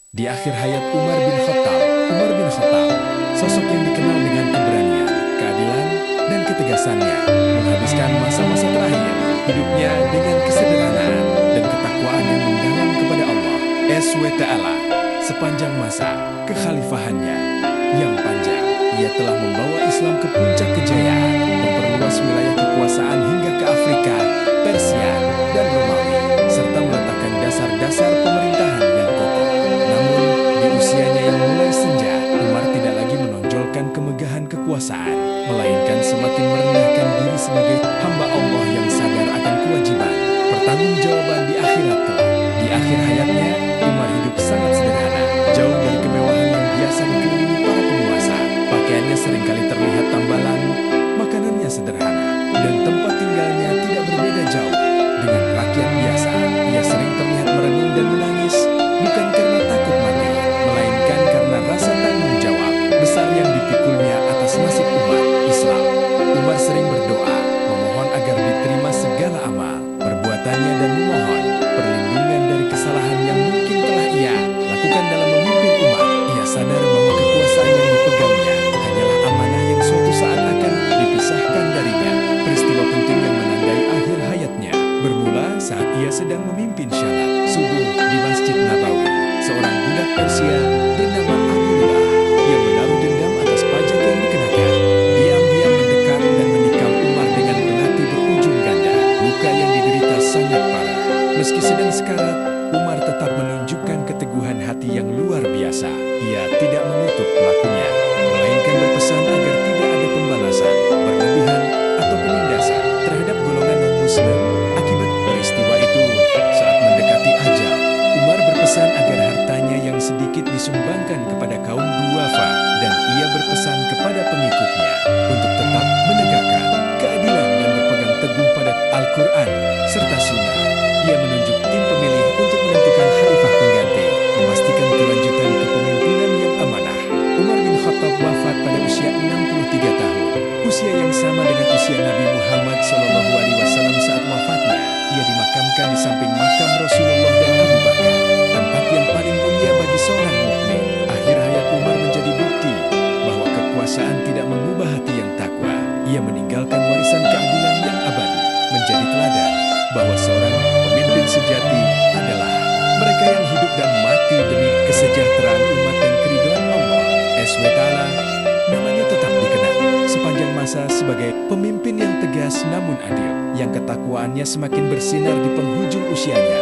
Di akhir hayat Umar bin Khattab, sosok yang dikenal dengan keberanian, keadilan, dan ketegasannya, menghabiskan masa-masa terakhir hidupnya dengan kesederhanaan dan ketakwaan yang mendalam kepada Allah SWT. Sepanjang masa kekhalifahannya yang panjang, ia telah membawa Islam ke puncak kejayaan, memperluas wilayah kekuasaan hingga ke Afrika, Persia, dan Romawi, serta meletakkan dasar-dasar pemerintahan yang kokoh. Namun, di usianya yang mulai senja, Umar tidak lagi menonjolkan kemegahan kekuasaan, melainkan semakin merendahkan diri sebagai hamba Allah yang sadar akan kewajiban pertanggungjawaban di akhirat kelak. Di akhir hayatnya, Umar hidup sangat sederhana, jauh dari kemewahan yang biasa dikelilingi para penguasa. Pakaiannya seringkali terlihat tambalan, makanannya sederhana, dan tempat tinggalnya tidak berbeda jauh dengan rakyat biasa. Ia sering terlihat merenung dan menangis, bukan karena takut mati, melainkan karena rasa tanggung jawab besar yang dipikulnya atas nasib umat Islam. Umar sering berdoa, memohon agar diterima segala amal perbuatannya dan memohon perlindungan dari kesalahan yang mungkin telah ia lakukan dalam memimpin umat. Ia sadar bahwa kekuasaan yang dipegangnya hanyalah amanah yang suatu saat akan dipisahkan darinya. Peristiwa penting yang menandai akhir hayatnya bermula saat ia sedang memimpin syalat subuh di Masjid Nabawi. Seorang budak Persia bernama Abdullah yang menaruh dendam atas pajak yang dikenakan, diam-diam mendekat dan menikam Umar dengan belati berujung ganda. Luka yang diderita sangat parah. Meski sedang sekarat, Umar tetap menunjukkan keteguhan hati yang luar biasa. Ia tidak mengutuk pelakunya, melainkan berpesan agar tidak ada pembalasan berlebihan atau penindasan terhadap golongan non-Muslim akibat peristiwa itu. Saat mendekati ajal, Umar berpesan agar hartanya yang sedikit disumbangkan kepada kaum duafa, dan ia berpesan kepada pengikutnya untuk tetap menegakkan keadilan dan berpegang teguh pada Al-Quran serta Sunnah. Ia menunjuk tim pemilih untuk menentukan khalifah pengganti, memastikan kelanjutan kepemimpinan yang amanah. Umar bin Khattab wafat pada usia 63 tahun, usia yang sama dengan usia Nabi Muhammad SAW saat wafatnya. Ia dimakamkan di samping makam Rasulullah dan Abu Bakar, tempat yang paling mulia bagi seorang mukmin. Akhir hayat Umar menjadi bukti bahwa kekuasaan tidak mengubah hati yang takwa. Ia meninggalkan warisan keadilan yang abadi, menjadi teladan bahwa seorang pemimpin sejati adalah mereka yang hidup dan mati demi kesejahteraan umat dan keridhaan Allah SWT. Namanya tetap dikenang sepanjang masa sebagai pemimpin yang tegas namun adil, yang ketakwaannya semakin bersinar di penghujung usianya.